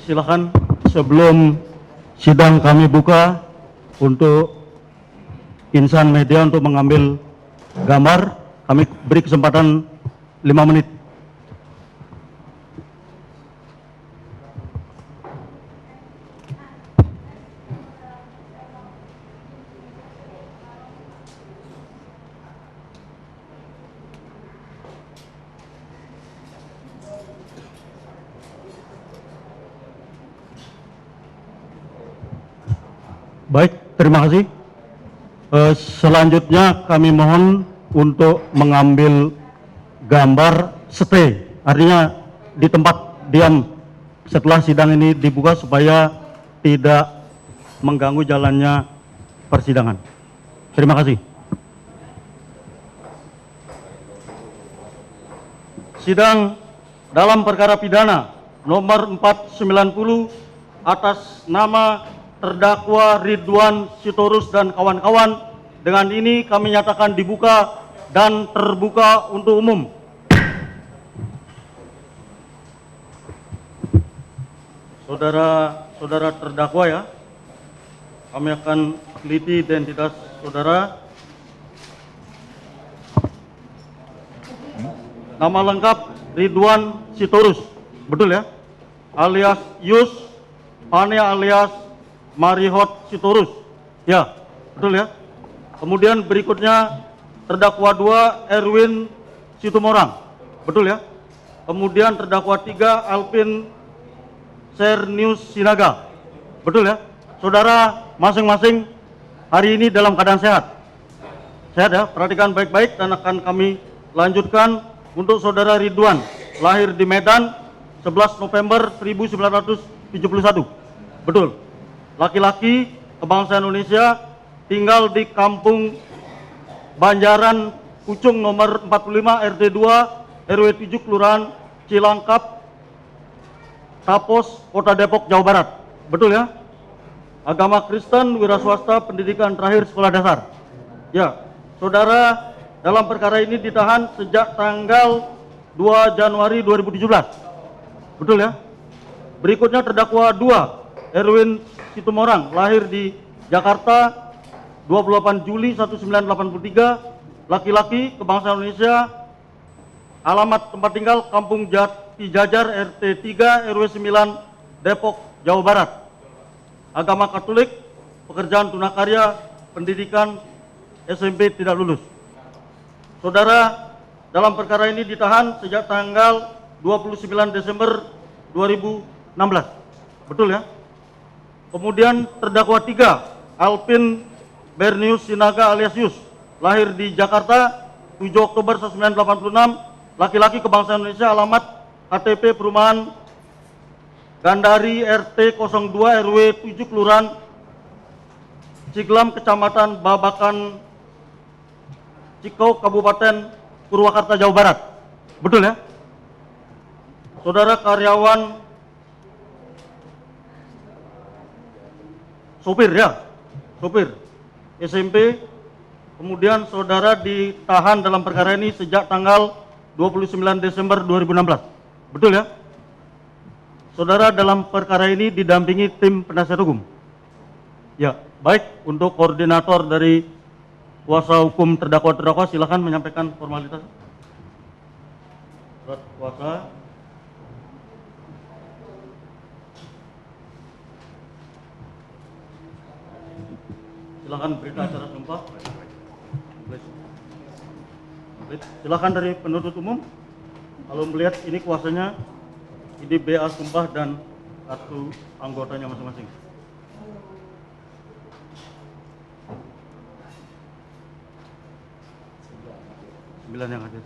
silakan sebelum sidang kami buka untuk insan media untuk mengambil gambar, kami beri kesempatan 5 menit. Baik, terima kasih. Selanjutnya kami mohon untuk mengambil gambar stay, artinya di tempat diam setelah sidang ini dibuka supaya tidak mengganggu jalannya persidangan. Terima kasih. Sidang dalam perkara pidana nomor 490 atas nama terdakwa Ridwan Sitorus dan kawan-kawan, dengan ini kami nyatakan dibuka dan terbuka untuk umum. Saudara terdakwa ya, kami akan teliti identitas saudara. Nama lengkap Ridwan Sitorus, betul ya? Alias Yus, Pane alias Marihot Sitorus, ya, betul ya. Kemudian berikutnya terdakwa 2 Erwin Situmorang, betul ya. Kemudian terdakwa 3 Alvin Sernius Sinaga, betul ya. Saudara masing-masing hari ini dalam keadaan sehat, sehat ya. Perhatikan baik-baik dan akan kami lanjutkan. Untuk saudara Ridwan, lahir di Medan 11 November 1971, betul. Laki-laki, kebangsaan Indonesia, tinggal di Kampung Banjaran Pucung nomor 45 RT 2 RW 7 Kelurahan Cilangkap, Tapos, Kota Depok, Jawa Barat. Betul ya? Agama Kristen, wira swasta, pendidikan terakhir sekolah dasar. Ya, saudara dalam perkara ini ditahan sejak tanggal 2 Januari 2017. Betul ya? Berikutnya terdakwa 2 Erwin Situmorang, lahir di Jakarta 28 Juli 1983, laki-laki, kebangsaan Indonesia, alamat tempat tinggal Kampung Jati Jajar RT 3 RW 9 Depok, Jawa Barat. Agama Katolik, pekerjaan tunakarya, pendidikan SMP tidak lulus. Saudara dalam perkara ini ditahan sejak tanggal 29 Desember 2016. Betul ya? Kemudian terdakwa 3 Alvin Bernius Sinaga alias Yus, lahir di Jakarta 7 Oktober 1986, laki-laki, kebangsaan Indonesia, alamat KTP perumahan Gandari RT 02 RW 7 Kelurahan Ciglam, Kecamatan Babakan, Cikau, Kabupaten Purwakarta, Jawa Barat. Betul ya? Saudara karyawan sopir ya, sopir SMP. Kemudian saudara ditahan dalam perkara ini sejak tanggal 29 Desember 2016. Betul ya? Saudara dalam perkara ini didampingi tim penasihat hukum. Ya, baik. Untuk koordinator dari kuasa hukum terdakwa silakan menyampaikan formalitas. Surat kuasa. Silakan berita acara sumpah. Silakan dari penuntut umum. Kalau melihat ini kuasanya, ini BA sumpah dan kartu anggotanya masing-masing. Sembilan yang hadir.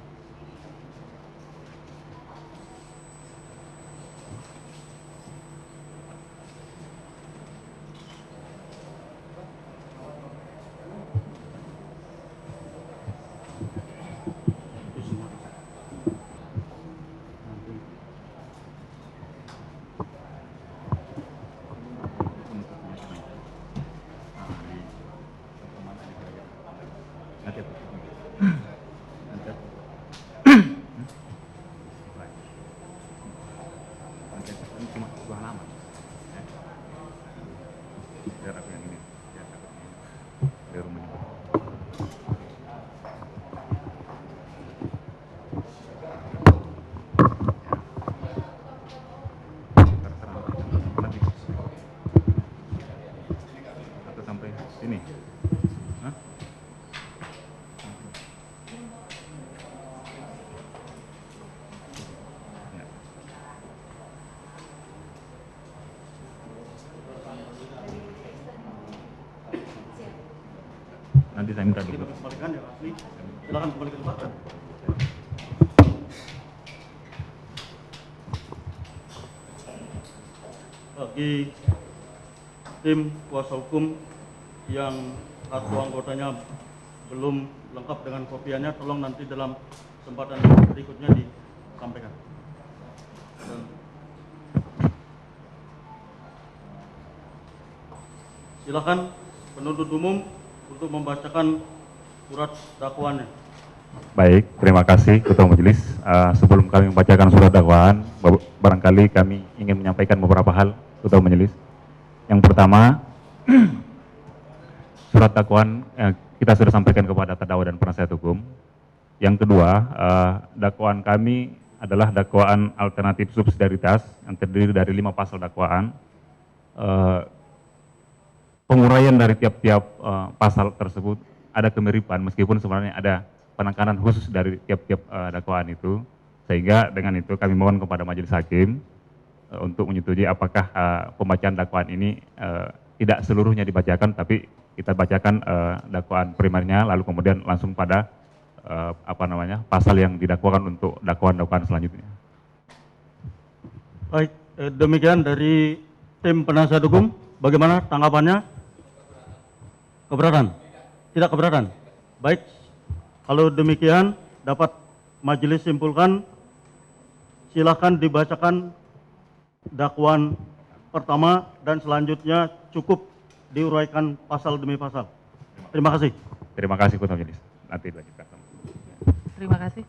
Jadi saya minta Kita duduk. kembalikan yang asli. Silakan kembali ke tempat. Bagi tim kuasa hukum yang kartu anggotanya belum lengkap dengan kopiannya, tolong nanti dalam kesempatan berikutnya disampaikan. Silakan penuntut umum untuk membacakan surat dakwaannya. Baik, terima kasih Ketua Majelis. Sebelum kami membacakan surat dakwaan, barangkali kami ingin menyampaikan beberapa hal, Ketua Majelis. Yang pertama, surat dakwaan kita sudah sampaikan kepada terdakwa dan penasihat hukum. Yang kedua, dakwaan kami adalah dakwaan alternatif subsidiaritas yang terdiri dari 5 pasal dakwaan. Penguraian dari tiap-tiap pasal tersebut ada kemiripan, meskipun sebenarnya ada penekanan khusus dari tiap-tiap dakwaan itu, sehingga dengan itu kami mohon kepada majelis hakim untuk menyetujui apakah pembacaan dakwaan ini tidak seluruhnya dibacakan, tapi kita bacakan dakwaan primernya, lalu kemudian langsung pada pasal yang didakwakan untuk dakwaan-dakwaan selanjutnya. Baik, demikian dari tim penasihat hukum. Bagaimana tanggapannya? Keberatan? Tidak keberatan? Baik, kalau demikian dapat majelis simpulkan, silakan dibacakan dakwaan pertama dan selanjutnya cukup diuraikan pasal demi pasal. Terima kasih. Terima kasih Ketua Majelis. Nanti dilanjutkan. Terima kasih.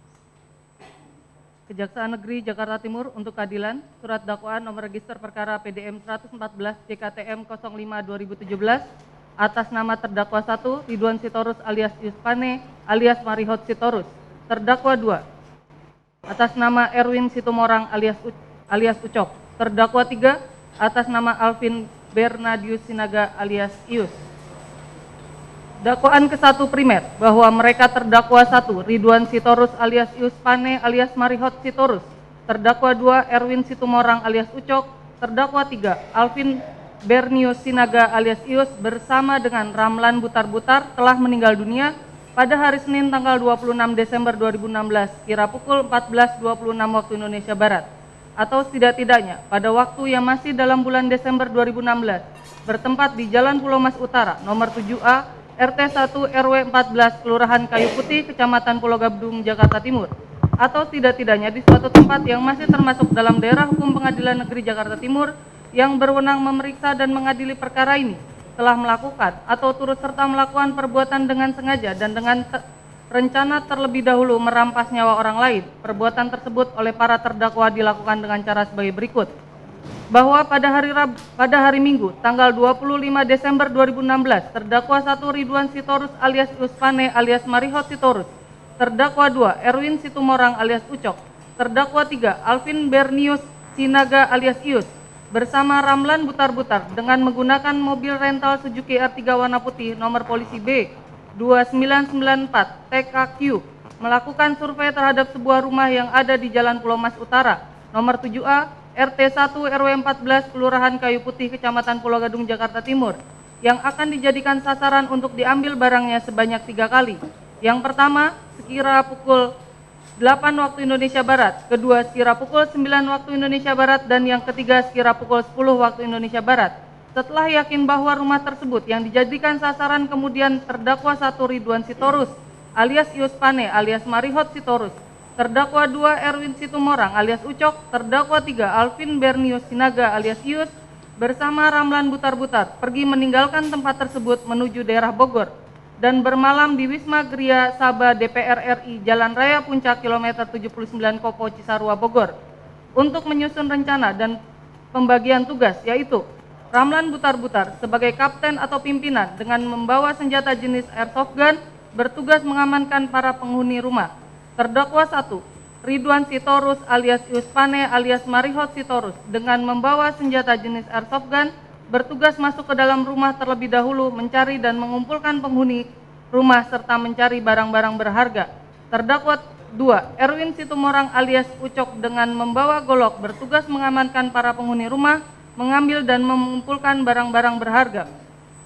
Kejaksaan Negeri Jakarta Timur untuk keadilan, surat dakwaan nomor register perkara PDM 114 JKTM 05/2017 atas nama terdakwa 1 Ridwan Sitorus alias Yuspane alias Marihot Sitorus, terdakwa 2 atas nama Erwin Situmorang alias Ucok, terdakwa 3 atas nama Alvin Bernadius Sinaga alias Ius. Dakwaan ke-1 primer bahwa mereka terdakwa 1 Ridwan Sitorus alias Yuspane alias Marihot Sitorus, terdakwa 2 Erwin Situmorang alias Ucok, terdakwa 3 Alvin Bernius Sinaga alias Ius bersama dengan Ramlan Butar-Butar telah meninggal dunia pada hari Senin tanggal 26 Desember 2016 kira pukul 14.26 waktu Indonesia Barat, atau setidak-tidaknya pada waktu yang masih dalam bulan Desember 2016 bertempat di Jalan Pulau Mas Utara nomor 7A RT 1 RW 14 Kelurahan Kayu Putih Kecamatan Pulau Gadung Jakarta Timur, atau setidak-tidaknya di suatu tempat yang masih termasuk dalam daerah hukum Pengadilan Negeri Jakarta Timur yang berwenang memeriksa dan mengadili perkara ini telah melakukan atau turut serta melakukan perbuatan dengan sengaja dan dengan rencana terlebih dahulu merampas nyawa orang lain. Perbuatan tersebut oleh para terdakwa dilakukan dengan cara sebagai berikut. Bahwa pada hari Minggu tanggal 25 Desember 2016 terdakwa 1 Ridwan Sitorus alias Yuspane alias Marihot Sitorus, terdakwa 2 Erwin Situmorang alias Ucok, terdakwa 3 Alvin Bernius Sinaga alias Ius bersama Ramlan Butar-Butar dengan menggunakan mobil rental Suzuki R3 warna putih nomor polisi B 2994 TKQ melakukan survei terhadap sebuah rumah yang ada di Jalan Pulau Mas Utara nomor 7A RT 1 RW 14 Kelurahan Kayu Putih Kecamatan Pulau Gadung Jakarta Timur yang akan dijadikan sasaran untuk diambil barangnya sebanyak 3 kali. Yang pertama sekira pukul 8 waktu Indonesia Barat, kedua sekira pukul 9 waktu Indonesia Barat, dan yang ketiga sekira pukul 10 waktu Indonesia Barat. Setelah yakin bahwa rumah tersebut yang dijadikan sasaran kemudian terdakwa 1 Ridwan Sitorus alias Yuspane alias Marihot Sitorus, terdakwa 2 Erwin Situmorang alias Ucok, terdakwa 3 Alvin Bernius Sinaga alias Ius bersama Ramlan Butar-Butar pergi meninggalkan tempat tersebut menuju daerah Bogor dan bermalam di Wisma Gria Sabah DPR RI Jalan Raya Puncak kilometer 79 Kopo Cisarua Bogor untuk menyusun rencana dan pembagian tugas, yaitu Ramlan Butar-Butar sebagai kapten atau pimpinan dengan membawa senjata jenis airsoft gun bertugas mengamankan para penghuni rumah. Terdakwa 1 Ridwan Sitorus alias Yuspane alias Marihot Sitorus dengan membawa senjata jenis airsoft gun bertugas masuk ke dalam rumah terlebih dahulu mencari dan mengumpulkan penghuni rumah serta mencari barang-barang berharga. Terdakwa 2 Erwin Situmorang alias Ucok dengan membawa golok bertugas mengamankan para penghuni rumah, mengambil dan mengumpulkan barang-barang berharga.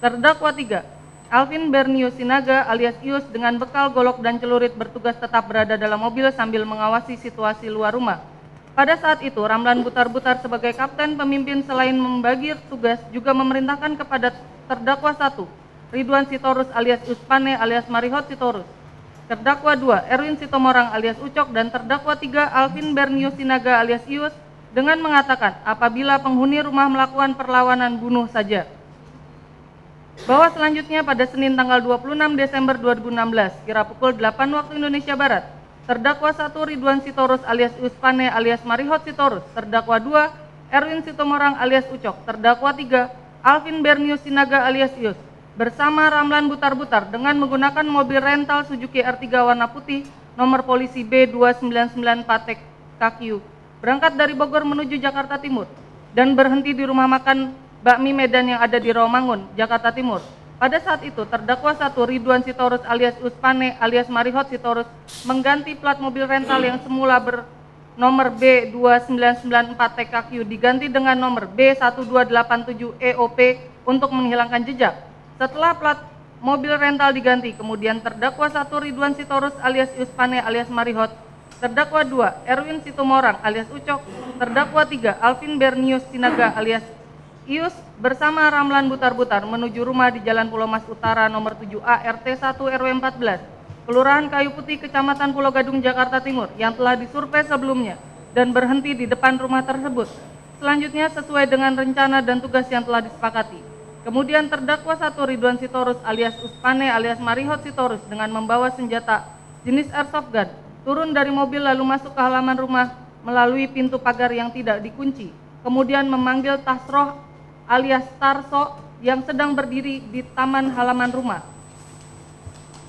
Terdakwa 3 Alvin Bernius Sinaga alias Ius dengan bekal golok dan celurit bertugas tetap berada dalam mobil sambil mengawasi situasi luar rumah. Pada saat itu, Ramlan Butar-Butar sebagai kapten pemimpin selain membagi tugas juga memerintahkan kepada terdakwa 1, Ridwan Sitorus alias Uspane alias Marihot Sitorus, terdakwa 2, Erwin Sitomorang alias Ucok, dan terdakwa 3, Alvin Bernius Sinaga alias Ius dengan mengatakan apabila penghuni rumah melakukan perlawanan bunuh saja. Bahwa selanjutnya pada Senin tanggal 26 Desember 2016, kira pukul 8 waktu Indonesia Barat, terdakwa 1 Ridwan Sitorus alias Uspane alias Marihot Sitorus, terdakwa 2 Erwin Sitomorang alias Ucok, terdakwa 3 Alvin Bernius Sinaga alias Ius bersama Ramlan Butar-Butar dengan menggunakan mobil rental Suzuki R3 warna putih nomor polisi B2994 KQ berangkat dari Bogor menuju Jakarta Timur dan berhenti di rumah makan Bakmi Medan yang ada di Rawamangun, Jakarta Timur. Pada saat itu, terdakwa 1 Ridwan Sitorus alias Uspane alias Marihot Sitorus mengganti plat mobil rental yang semula bernomor B2994 TKQ diganti dengan nomor B1287 EOP untuk menghilangkan jejak. Setelah plat mobil rental diganti, kemudian terdakwa 1 Ridwan Sitorus alias Uspane alias Marihot, terdakwa 2 Erwin Sitomorang alias Ucok, terdakwa 3 Alvin Bernius Sinaga alias Ius bersama Ramlan Butar-Butar menuju rumah di Jalan Pulau Mas Utara nomor 7A RT 1 RW 14, Kelurahan Kayu Putih, Kecamatan Pulau Gadung, Jakarta Timur yang telah disurvei sebelumnya dan berhenti di depan rumah tersebut. Selanjutnya sesuai dengan rencana dan tugas yang telah disepakati. Kemudian terdakwa 1 Ridwan Sitorus alias Uspane alias Marihot Sitorus dengan membawa senjata jenis airsoft gun turun dari mobil lalu masuk ke halaman rumah melalui pintu pagar yang tidak dikunci. Kemudian memanggil Tasroh alias Tarso yang sedang berdiri di taman halaman rumah.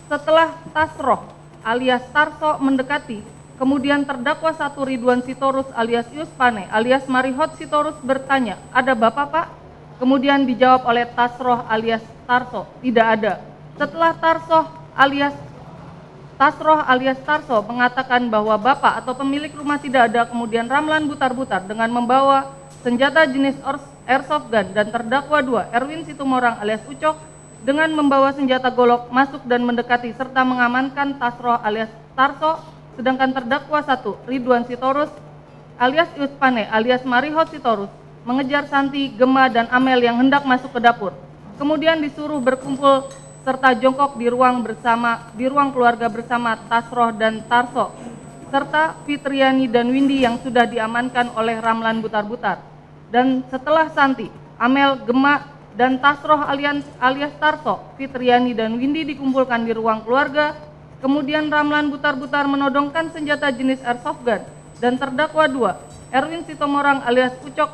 Setelah Tasroh alias Tarso mendekati, kemudian terdakwa 1 Ridwan Sitorus alias Uspane alias Marihot Sitorus bertanya, "Ada Bapak, Pak?" Kemudian dijawab oleh Tasroh alias Tarso, "Tidak ada." Setelah Tasroh alias Tarso mengatakan bahwa Bapak atau pemilik rumah tidak ada, kemudian Ramlan Butar-Butar dengan membawa senjata jenis airsoft gun dan terdakwa 2 Erwin Sitomorang alias Ucok dengan membawa senjata golok masuk dan mendekati serta mengamankan Tasroh alias Tarso, sedangkan terdakwa 1 Ridwan Sitorus alias Uspane alias Marihot Sitorus mengejar Santi, Gema, dan Amel yang hendak masuk ke dapur. Kemudian disuruh berkumpul serta jongkok di ruang keluarga bersama Tasroh dan Tarso serta Fitriani dan Windy yang sudah diamankan oleh Ramlan Butar-Butar. Dan setelah Santi, Amel, Gema, dan Tasroh alias Tarso, Fitriani, dan Windy dikumpulkan di ruang keluarga, kemudian Ramlan Butar-Butar menodongkan senjata jenis airsoft gun dan terdakwa 2 Erwin Sitomorang alias Ucok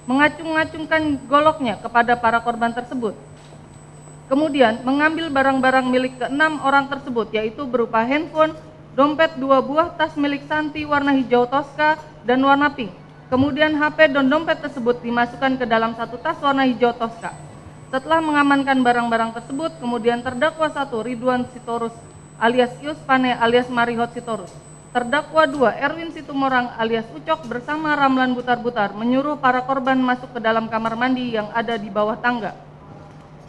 mengacung-ngacungkan goloknya kepada para korban tersebut. Kemudian mengambil barang-barang milik ke-6 orang tersebut, yaitu berupa handphone, dompet 2 buah, tas milik Santi warna hijau toska dan warna pink. Kemudian HP dan dompet tersebut dimasukkan ke dalam satu tas warna hijau toska. Setelah mengamankan barang-barang tersebut, kemudian terdakwa 1 Ridwan Sitorus alias Uspane alias Marihot Sitorus, terdakwa 2 Erwin Sitomorang alias Ucok bersama Ramlan Butar-Butar menyuruh para korban masuk ke dalam kamar mandi yang ada di bawah tangga.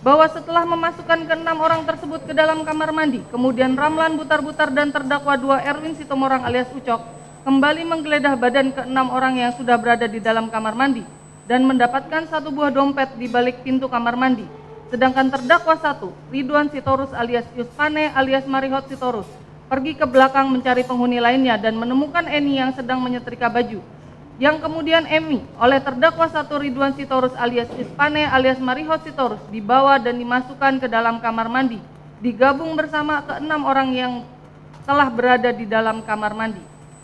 Bahwa setelah memasukkan ke-6 orang tersebut ke dalam kamar mandi, kemudian Ramlan Butar-Butar dan terdakwa 2 Erwin Sitomorang alias Ucok kembali menggeledah badan ke-6 orang yang sudah berada di dalam kamar mandi dan mendapatkan 1 buah dompet di balik pintu kamar mandi. Sedangkan terdakwa 1 Ridwan Sitorus alias Uspane alias Marihot Sitorus pergi ke belakang mencari penghuni lainnya dan menemukan Eni yang sedang menyetrika baju. Yang kemudian Emi oleh terdakwa 1 Ridwan Sitorus alias Uspane alias Marihot Sitorus dibawa dan dimasukkan ke dalam kamar mandi, digabung bersama ke-6 orang yang telah berada di dalam kamar mandi.